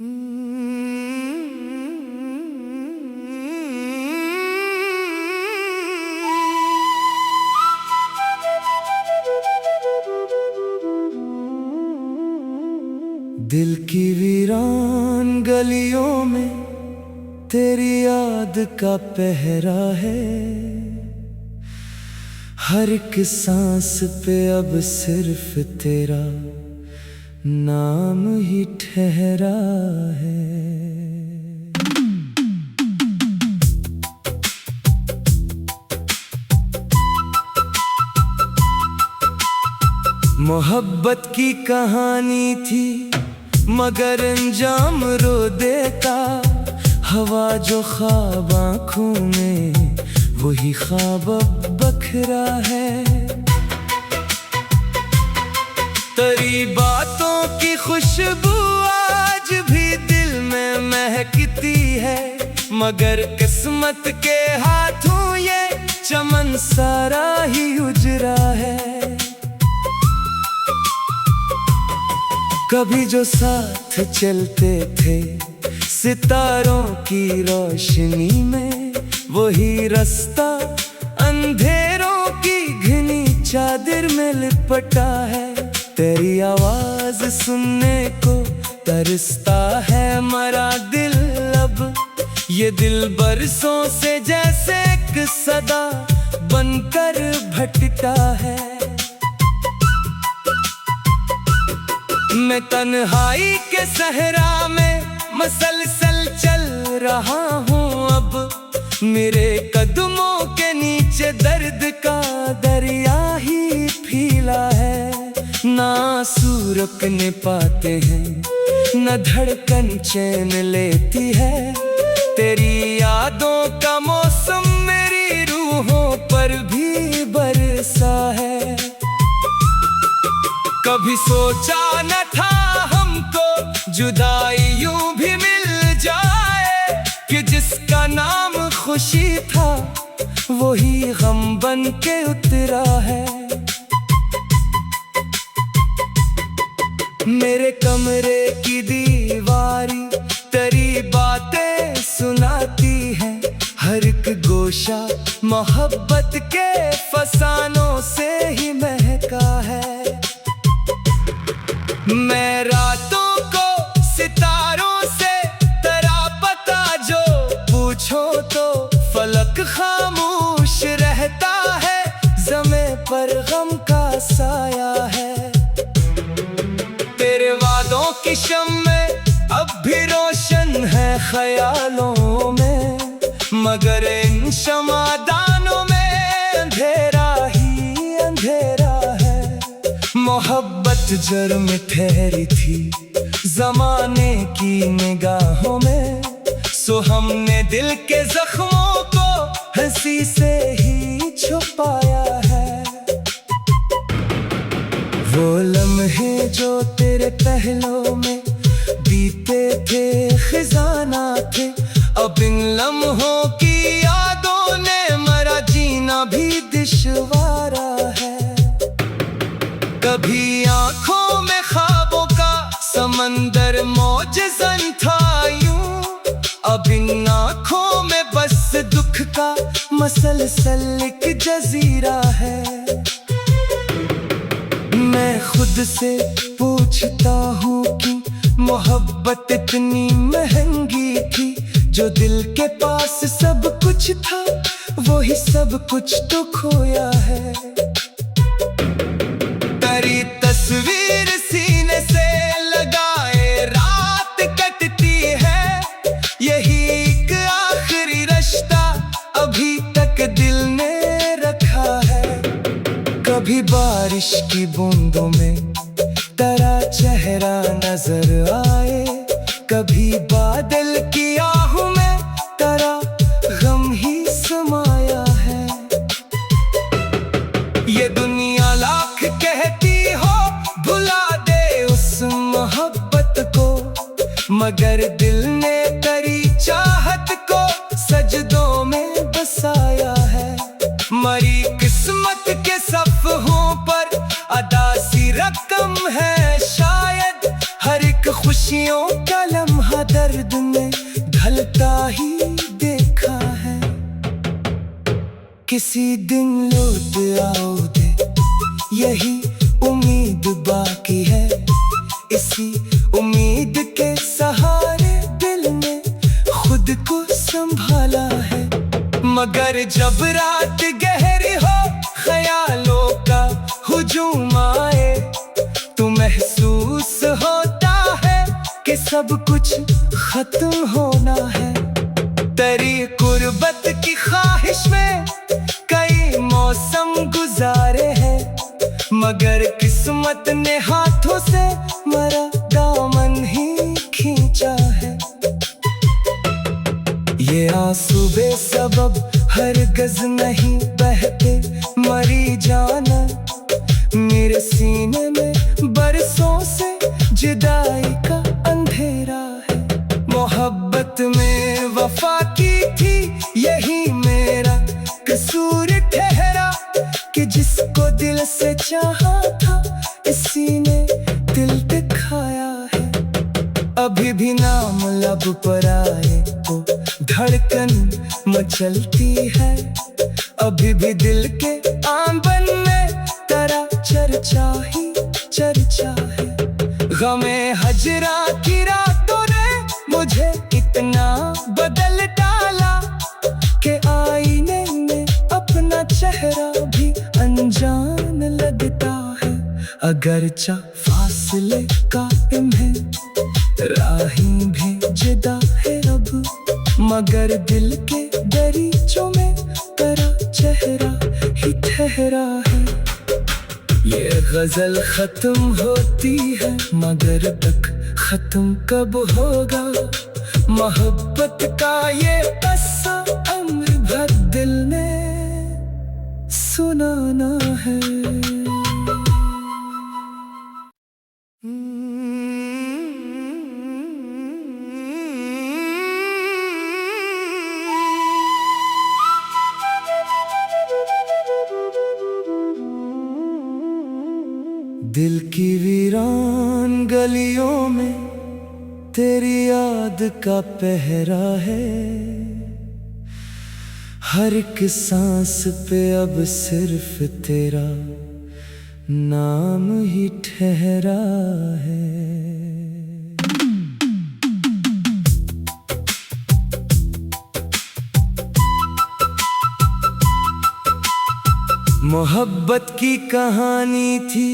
दिल की वीरान गलियों में तेरी याद का पहरा है। हर एक सांस पे अब सिर्फ तेरा नाम ही ठहरा है। मोहब्बत की कहानी थी मगर अंजाम रो देता। हवा जो ख्वाब आँखों में वही ख्वाब अब बखरा है। तेरी बातों की खुशबू आज भी दिल में महकती है, मगर किस्मत के हाथों ये चमन सारा ही उजरा है। कभी जो साथ चलते थे सितारों की रोशनी में, वही रास्ता अंधेरों की घनी चादर में लिपटा है। तेरी आवाज सुनने को तरसता है मरा दिल अब। ये दिल बरसों से जैसे एक सदा बनकर भटका है। मैं तन्हाई के सहरा में मसलसल चल रहा हूँ अब। मेरे कदमों के नीचे दर्द का दरिया ही फैला है। ना आंसू रुकने पाते हैं, न धड़कन चैन लेती है। तेरी यादों का मौसम मेरी रूहों पर भी बरसा है। कभी सोचा न था हमको जुदाई यूं भी मिल जाए, कि जिसका नाम खुशी था वही गम बन के उतरा है। मेरे कमरे की दीवारी तेरी बातें सुनाती है। हर एक गोशा मोहब्बत के फसानों से ही महका है। मैं रातों को सितारों से तेरा पता जो पूछो तो फलक खामोश रहता है। ज़मे पर गम का साया है। तेरे वादों की शम्में अब भी रोशन है ख्यालों में, मगर इन शमादानों में अंधेरा ही अंधेरा है। मोहब्बत जड़ में ठहरी थी ज़माने की निगाहों में, सो हमने दिल के जख्मों को हंसी से ही छुपाया है। वो लम्हे जो तेरे पहलों में बीते थे खजाना थे, अब इन लम्हों की यादों ने मरा जीना भी दुश्वारा है। कभी आँखों में ख्वाबों का समंदर मौजज़न था यूं, अब इन आँखों में बस दुख का मसलसल एक जजीरा है। मैं खुद से पूछता हूँ कि मोहब्बत इतनी महंगी थी, जो दिल के पास सब कुछ था वही सब कुछ तो खोया है। तेरी तस्वीर सीने से लगाए रात कटती है, यही एक आखिरी रिश्ता अभी तक दिल ने रखा है। कभी बारिश की बूंदों में तेरा चेहरा नजर आए, कभी बादल की आहों में तेरा गम ही समाया है। ये दुनिया लाख कहती हो भुला दे उस मोहब्बत को, मगर दिल ने तेरी चाहत को सजदों में बसाया है। मरी किस्मत के सफ़हों पर अदा सी रकम है शायद, हर एक खुशियों का लम्हा दर्द में ढलता ही देखा है। किसी दिन लौट आओगे यही उम्मीद बाकी है। इसी उम्मीद के सहारे दिल ने खुद को संभाला है। मगर जब रात गहरी हो ख्यालों का हुजूम आए तो महसूस होता है कि सब कुछ खत्म होना है। तेरी गुर्बत की ख्वाहिश में कई मौसम गुजारे हैं, मगर किस्मत ने हाथों से मरा दामन ही खींचा है। ये आंसू बेसबब हरगिज़ नहीं बहते मरी जाना। मेरे सीने में बरसों से जुदाई का अंधेरा है। मोहब्बत में वफा की थी यही मेरा कसूर ठहरा कि जिसको दिल से चाहा था इसी ने दिल दिखाया है। अभी भी नाम लब पर आए तो धड़कन मचलती है। अभी भी दिल के आंगन में तेरा चर्चा ही चर्चा है। गमे हजरा की रातों ने मुझे इतना बदल डाला कि आईने में अपना चेहरा भी अनजान लगता है। अगरचा फासले कायम है, राहें भी जुदा है अब, मगर दिल के दरीचों में तेरा चेहरा ही ठहरा है। ये गजल खत्म होती है मगर तक खत्म कब होगा। मोहब्बत का ये किस्सा अम्र भर दिल ने सुनाना है। दिल की वीरान गलियों में तेरी याद का पहरा है। हर एक सांस पे अब सिर्फ तेरा नाम ही ठहरा है। मोहब्बत की कहानी थी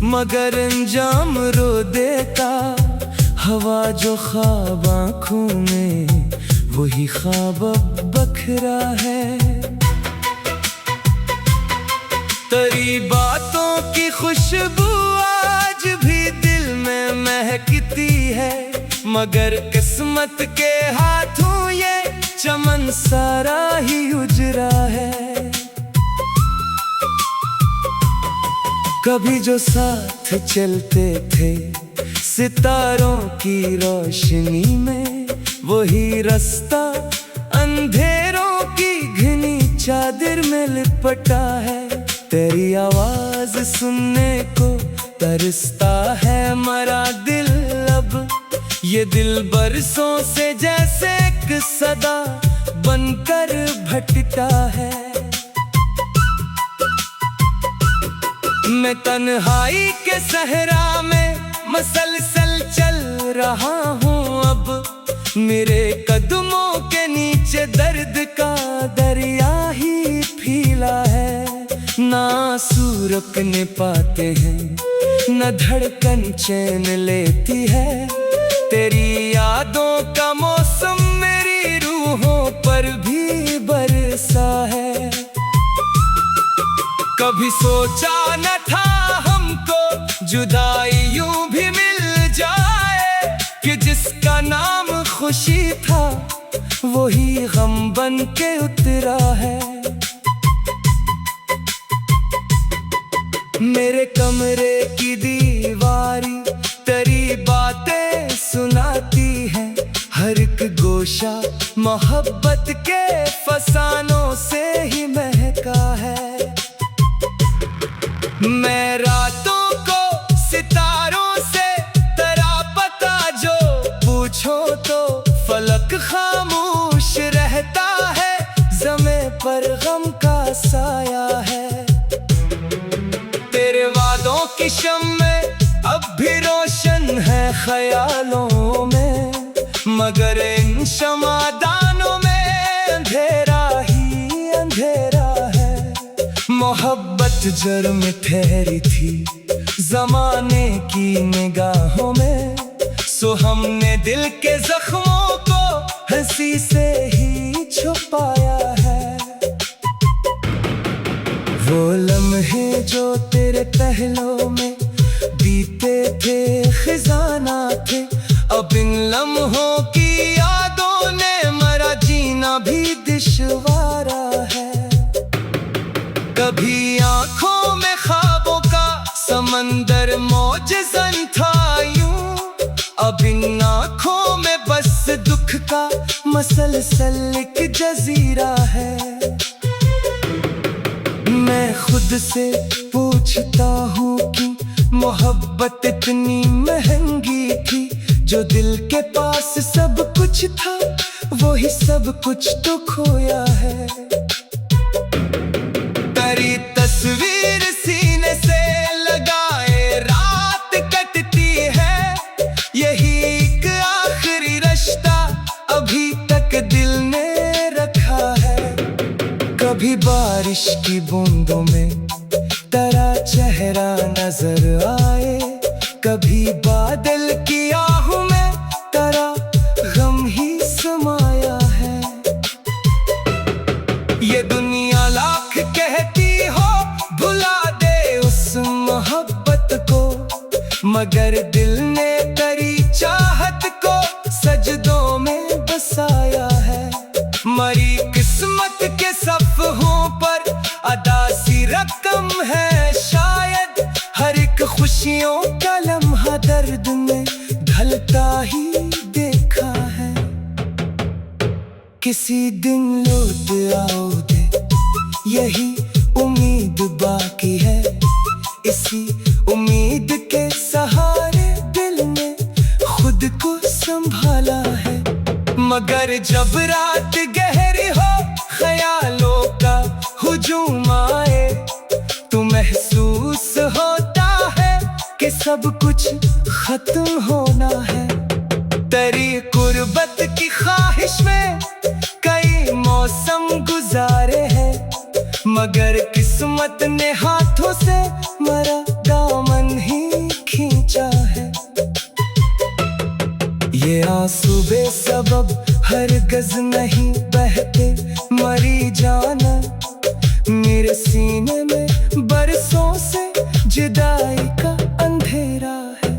मगर अंजाम रो देता। हवा जो ख्वाब आँखों में वही ख्वाब बखरा है। तेरी बातों की खुशबू आज भी दिल में महकती है, मगर किस्मत के हाथों ये चमन सारा ही उजरा है। कभी जो साथ चलते थे सितारों की रोशनी में, वही रास्ता अंधेरों की घनी चादर में लिपटा है। तेरी आवाज सुनने को तरसता है मरा दिल अब। ये दिल बरसों से जैसे एक सदा बनकर भटका है। मैं तन्हाई के सहरा में मसलसल चल रहा हूँ अब। मेरे कदमों के नीचे दर्द का दरिया ही फैला है। ना आंसू रुकने पाते हैं, न धड़कन चैन लेती है। तेरी यादों का मौसम मेरी रूहों पर भी बरसा है। कभी सोचा न था हमको जुदाई यूं भी मिल जाए, कि जिसका नाम खुशी था वही गम बन के उतरा है। मेरे कमरे की दीवारी तेरी बातें सुनाती है। हर एक गोशा मोहब्बत के फसानों से ही महका है। मैं रातों को सितारों से तेरा पता जो पूछो मगर इन शमादानों में अंधेरा ही अंधेरा है। मोहब्बत जड़ में ठहरी थी जमाने की निगाहों में, सो हमने दिल के जख्मों को हंसी से ही छुपाया है। वो लम्हे जो तेरे पहलों में बीते थे खजाना थे, अब इन लम्हों की यादों ने मरा जीना भी दुश्वारा है। कभी आंखों में ख्वाबों का समंदर मौजज़न था यूं, अब इन आंखों में बस दुख का मसलसल एक जजीरा है। मैं खुद से पूछता हूँ कि मोहब्बत इतनी महंगी थी, जो दिल के पास सब कुछ था वही सब कुछ तो खोया है। तेरी तस्वीर सीने से लगाए रात कटती है, यही एक आखिरी रिश्ता अभी तक दिल ने रखा है। कभी बारिश की बूंदों में तेरा चेहरा नजर आए, कभी बादल की आहों में तेरा गम ही समाया है। ये दुनिया लाख कहती हो भुला दे उस मोहब्बत को, मगर दिल ने तेरी चाहत को सजदों में बसाया है। मरी किस्मत के सफ़हों पर अदा सी रकम है शायद, हर एक खुशियों का लम्हा दर्द में ढलता ही देखा है। किसी दिन लौट आओगे यही उम्मीद बाकी है, इसी उम्मीद के सहारे दिल ने खुद को संभाला है। मगर जब रात गहरी हो ख्यालों का हुजूम आए, तो महसूस होता है कि सब कुछ खत्म होना है। तेरी कुर्बत की ख्वाहिश में कई मौसम गुजारे हैं, मगर किस्मत ने हाथों से मरा दामन ही खींचा है। ये आंसू बेसबब हरगिज़ नहीं बहते मरी जाना, मेरे सीने में बरसों से जुदाई का अंधेरा है।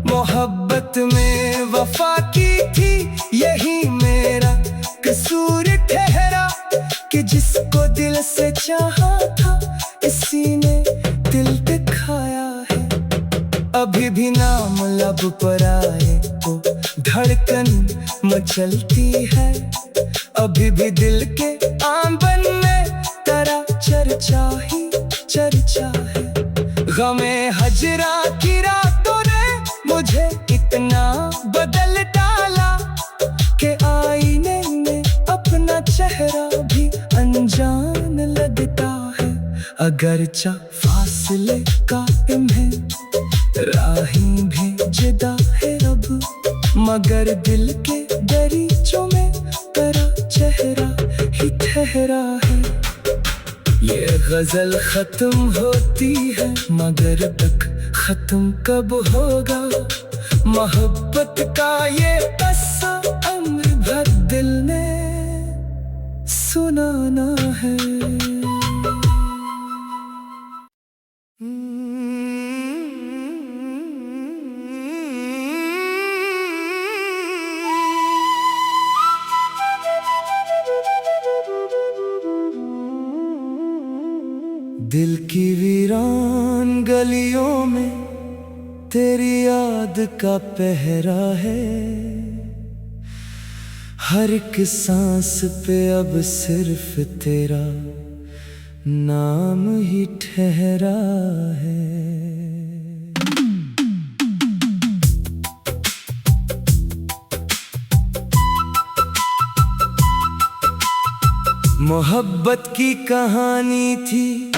मोहब्बत में वफा की थी यही मेरा कसूर ठहरा, कि जिसको दिल से चाहा था इसी ने दिल दिखाया है। अभी भी नाम लब पर आए तो धड़कन मचलती है, अभी भी दिल के आंगन में तेरा चर्चा ही चर्चा है। गमे हजरा की रातों ने मुझे इतना बदल डाला, कि आईने में अपना चेहरा भी अनजान लगता है। अगरचा फासले कायम है, राहें भी जुदा है अब, मगर दिल के दरीचों में तेरा चेहरा ही ठहरा है। ये गजल खत्म होती है मगर तक खत्म कब होगा, मोहब्बत का ये किस्सा उम्र भर दिल ने सुनाना है। दिल की वीरान गलियों में तेरी याद का पहरा है, हर एक सांस पे अब सिर्फ तेरा नाम ही ठहरा है। मोहब्बत की कहानी थी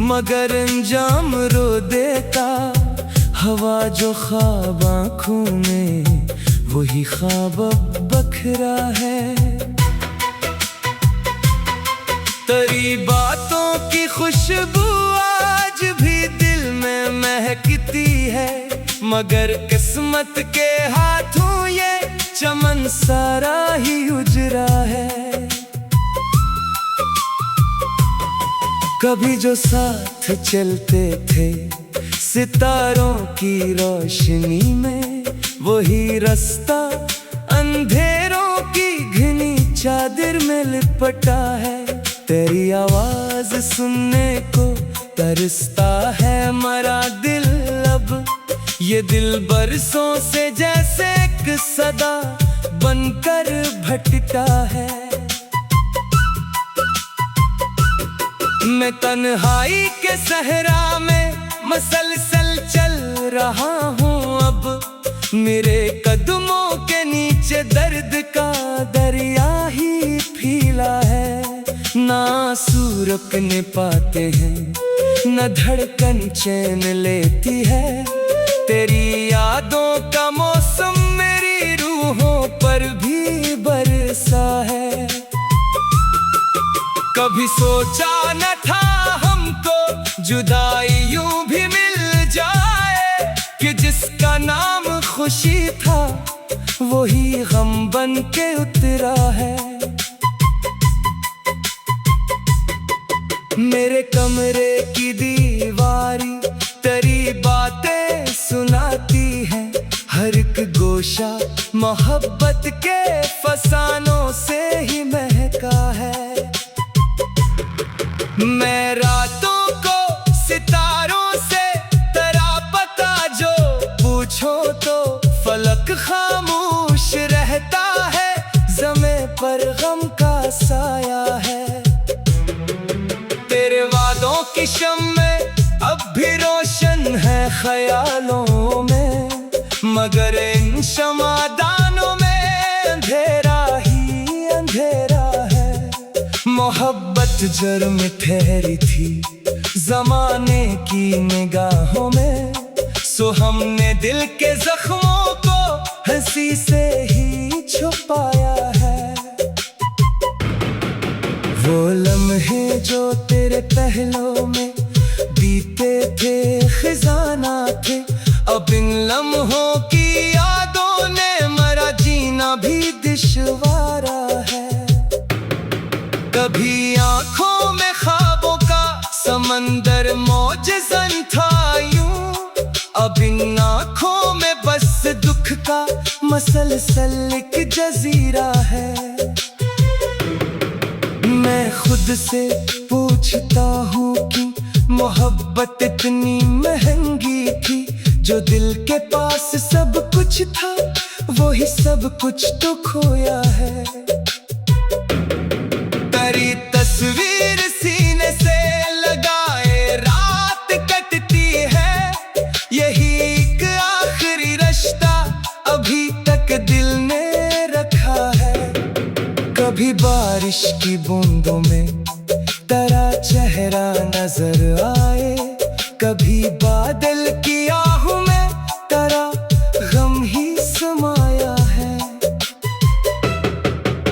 मगर अंजाम रो देता, हवा जो ख्वाब आँखों में वो वही ख्वाब अब बखरा है। तेरी बातों की खुशबू आज भी दिल में महकती है, मगर किस्मत के हाथों ये चमन सारा ही उजरा है। कभी जो साथ चलते थे सितारों की रोशनी में, वही रास्ता अंधेरों की घनी चादर में लिपटा है। तेरी आवाज सुनने को तरसता है मरा दिल अब, ये दिल बरसों से जैसे एक सदा बनकर भटका है। मैं तन्हाई के सहरा में मसलसल चल रहा हूँ अब, मेरे कदमों के नीचे दर्द का दरिया ही फैला है। ना आंसू रुकने पाते हैं, न धड़कन चैन लेती है, तेरी यादों का मौसम मेरी रूहों पर भी बरसा है। कभी सोचा न था हमको जुदाई यूं भी मिल जाए, कि जिसका नाम खुशी था वही गम बन के उतरा है। मेरे कमरे की दीवारी तेरी बातें सुनाती है, हर एक गोशा मोहब्बत के फसानों से ही महका है। मैं रातों को सितारों से तेरा पता जो पूछो तो फलक खामोश रहता है, ज़मे पर गम का साया है। तेरे वादों की शम्में अब भी रोशन है ख्यालों में, मगर इन शमादानों में अंधेरा ही अंधेरा है। मोहब्बत जड़ में ठहरी थी जमाने की निगाहों में, सो हमने दिल के जख्मों को हंसी से ही छुपाया है। वो लम्हे जो तेरे पहलों में बीते थे खजाना थे, अब इन लम्हों की यादों ने मरा जीना भी दुश्वारा है। कभी आंखों में ख्वाबों का समंदर मौजज़न था यूं, अब इन आंखों में बस दुख का मसलसल एक जजीरा है। मैं खुद से पूछता हूँ कि मोहब्बत इतनी महंगी थी, जो दिल के पास सब कुछ था वही सब कुछ तो खोया है। तेरी तस्वीर सीने से लगाए रात कटती है, यही एक आखिरी रिश्ता अभी तक दिल ने रखा है। कभी बारिश की बूंदों में तेरा चेहरा नजर आए, कभी बादल की आहों में तेरा गम ही समाया है।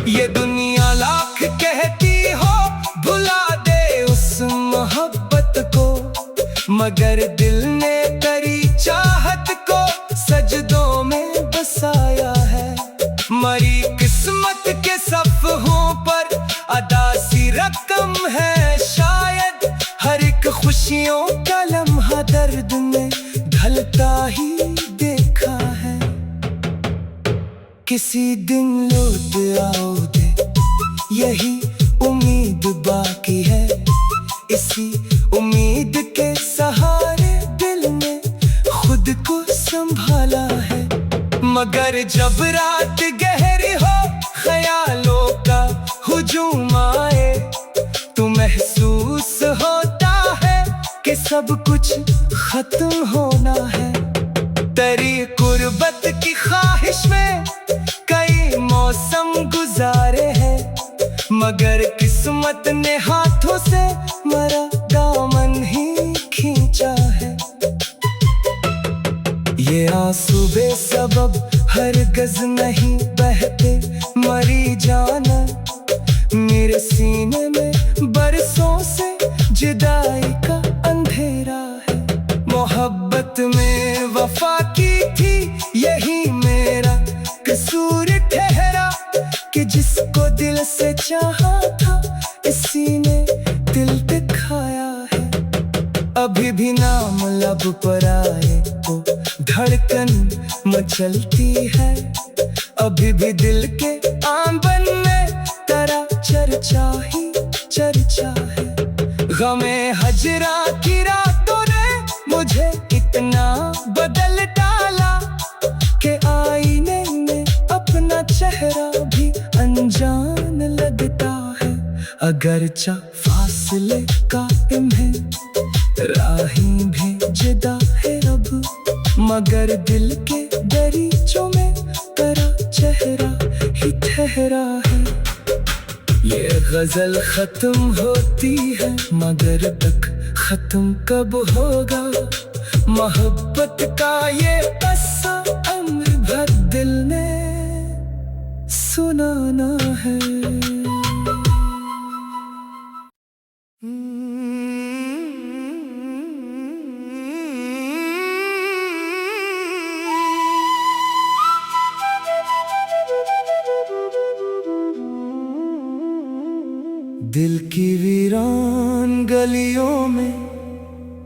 ये दुनिया लाख कहती हो भुला दे उस मोहब्बत को, मगर दिल ने तेरी चाहत को सजदों में बसाया है। मरी किस्मत के सफ़हों पर अदा सी रकम है शायद, हर एक खुशियों का लम्हा दर्द में ढलता ही देखा है। किसी दिन लौट आओगे यही उम्मीद बाकी है, इसी उम्मीद के सहारे दिल ने खुद को संभाला है। मगर जब रात गहरी हो ख्यालों का हुजूम आए, तो महसूस होता है कि सब कुछ खत्म होना है। तेरी गुर्बत की ख्वाहिश में कई मौसम गुजारे हैं, मगर किस्मत ने हाथों से मरा दामन ही खींचा है। ये आंसू बेसबब हरगिज़ नहीं बहते मरी जाना। मेरे सीने में बरसों से जुदाई का अंधेरा है। मोहब्बत में वफा की थी यही मेरा कसूर ठहरा, कि जिसको दिल से चाहा था इसी ने दिल दिखाया है। अभी भी नाम लब पर आए तो धड़कन मचलती है। अभी भी दिल के आंगन में तेरा चर्चा ही चर्चा है। गमे हजरा की रातों ने मुझे इतना बदल डाला, कि आईने में अपना चेहरा भी अनजान लगता है। अगरचा फासले कायम है, राहें भी जुदा है अब, मगर दिल के दरीचों में तेरा चेहरा ही ठहरा है। ये गजल खत्म होती है मगर तक खत्म कब होगा? मोहब्बत का ये किस्सा अम्र भर दिल ने सुनाना है। दिल की वीरान गलियों में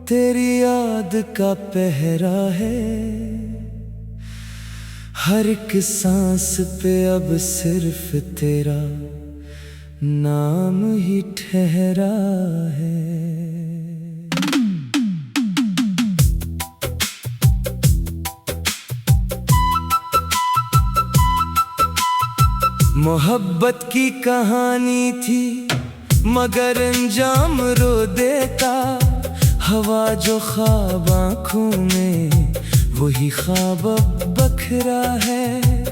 तेरी याद का पहरा है। हर एक सांस पे अब सिर्फ तेरा नाम ही ठहरा है। मोहब्बत की कहानी थी मगर अंजाम रो देता। हवा जो ख्वाब आँखों में वही ख्वाब बखरा है।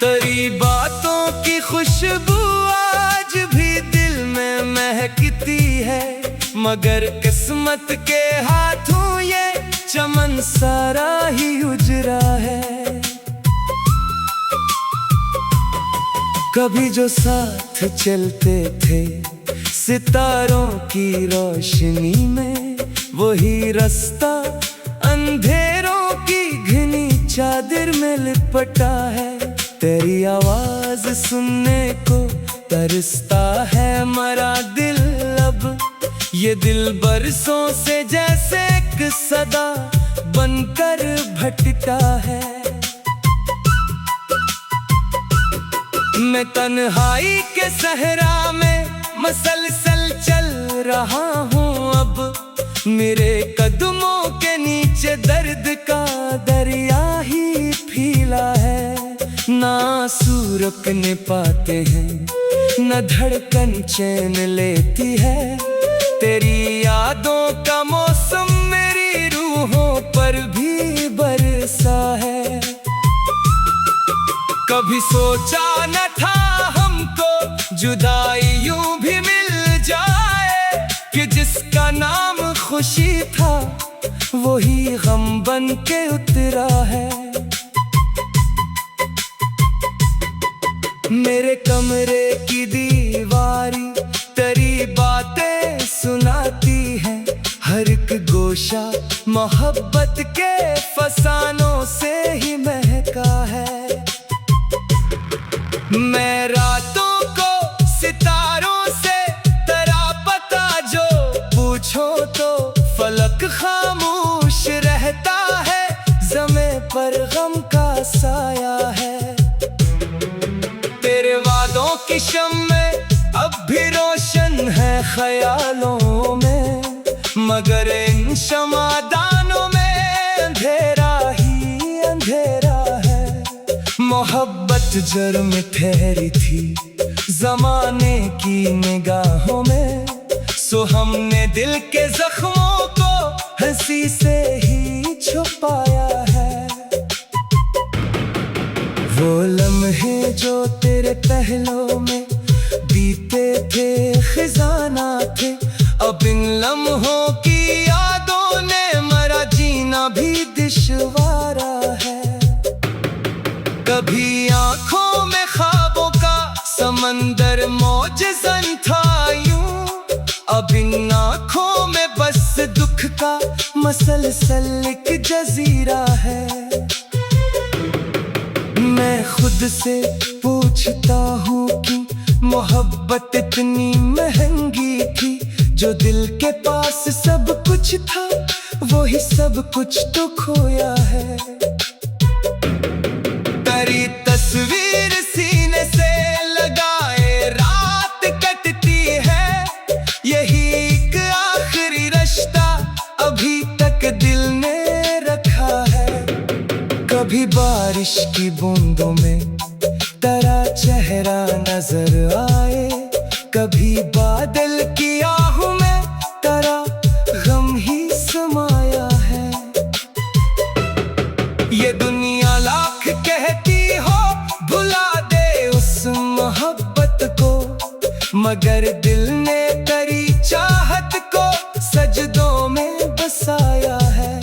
तेरी बातों की खुशबू आज भी दिल में महकती है, मगर किस्मत के हाथों ये चमन सारा ही उजरा है। कभी जो साथ चलते थे सितारों की रोशनी में, वही रास्ता अंधेरों की घनी चादर में लिपटा है। तेरी आवाज सुनने को तरसता है मरा दिल अब। ये दिल बरसों से जैसे एक सदा बनकर भटका है। मैं तन्हाई के सहरा में मसलसल चल रहा हूँ अब। मेरे कदमों के नीचे दर्द का दरिया ही फैला है। ना आंसू रुकने पाते हैं, न धड़कन चैन लेती है। तेरी यादों का मौसम मेरी रूहों पर भी बरसा है। कभी सोचा न था हमको जुदाई यूं भी मिल जाए, कि जिसका नाम खुशी था वही गम बन के उतरा है। मेरे कमरे की दीवारी तेरी बातें सुनाती है। हर एक गोशा मोहब्बत के फसानों से ही महका है। मैं रातों को सितारों से तेरा पता जो पूछो तो फलक खामोश रहता है। ज़मे पर गम का साया है। तेरे वादों की शम्में अब भी रोशन है ख्यालों में, मगर इन शमादानों में अंधेरा ही अंधेरा है। मोहब्बत जड़ में ठहरी थी ज़माने की निगाहों में, सो हमने दिल के जख्मों को हंसी से ही छुपाया है। वो लम्हे जो तेरे पहलों में बीते थे खजाना थे, अब इन लम्हों की यादों ने मरा जीना भी दुश्वार कभी आंखों में ख्वाबों का समंदर मौजज़न था यूं, अब इन आंखों में बस दुख का मसलसल एक जजीरा है। मैं खुद से पूछता हूँ कि मोहब्बत इतनी महंगी थी, जो दिल के पास सब कुछ था वही सब कुछ तो खोया है। तेरी तस्वीर सीने से लगाए रात कटती है, यही एक आखिरी रिश्ता अभी तक दिल ने रखा है। कभी बारिश की बूंदों में तेरा चेहरा नजर आए, कभी बादल की आहों में तेरा गम ही समाया है। ये दुनिया लाख कहती हो भुला दे उस मोहब्बत को, मगर दिल ने तेरी चाहत को सजदों में बसाया है।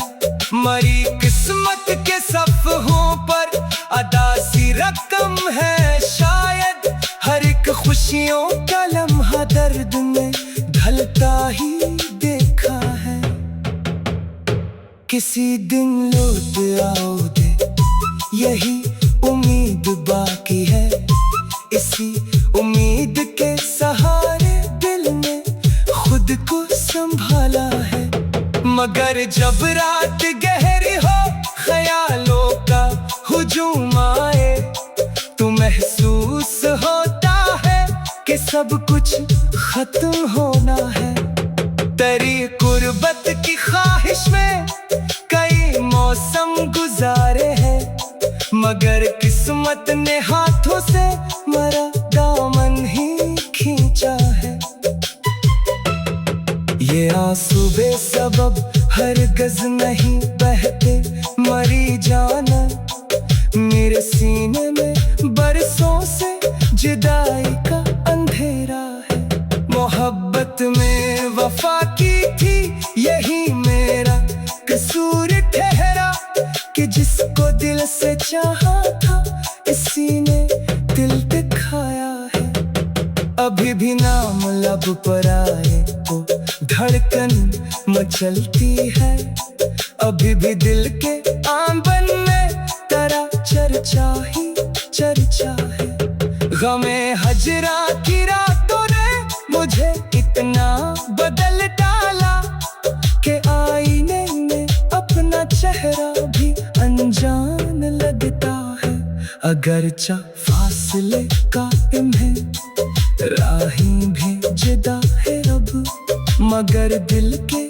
मरी किस्मत के सफ़हों पर अदा सी रकम है शायद, हर एक खुशियों का लम्हा दर्द में ढलता ही देखा है। किसी दिन लौट आओगे यही उम्मीद बाकी है, इसी उम्मीद के सहारे दिल ने खुद को संभाला है। मगर जब रात गहरी हो ख्यालों का हुजूम आए, तो महसूस होता है कि सब कुछ खत्म होना है। तेरी कुर्बत की ख्वाहिश में कई मौसम गुजारे हैं, मगर किस्मत ने हाथों से मरा दामन ही खींचा है। ये आंसू बेसबब हरगिज़ नहीं बहते मरी जाना, मेरे सीने में बरसों से जुदाई का अंधेरा है। मोहब्बत में वफा की थी यही मेरा कसूर ठहरा, कि जिसको दिल से चाहा था इसी ने दिल दिखाया है। अभी भी नाम लब पर आए तो धड़कन मचलती है, अभी भी दिल के आंगन में तेरा चर्चा ही चर्चा है। गमे हजरा की रातों ने मुझे इतना बदल डाला, कि आईने में अपना चेहरा भी अनजान लगता है। अगरचा फासले कायम है, राहें भी जुदा है अब, मगर दिल के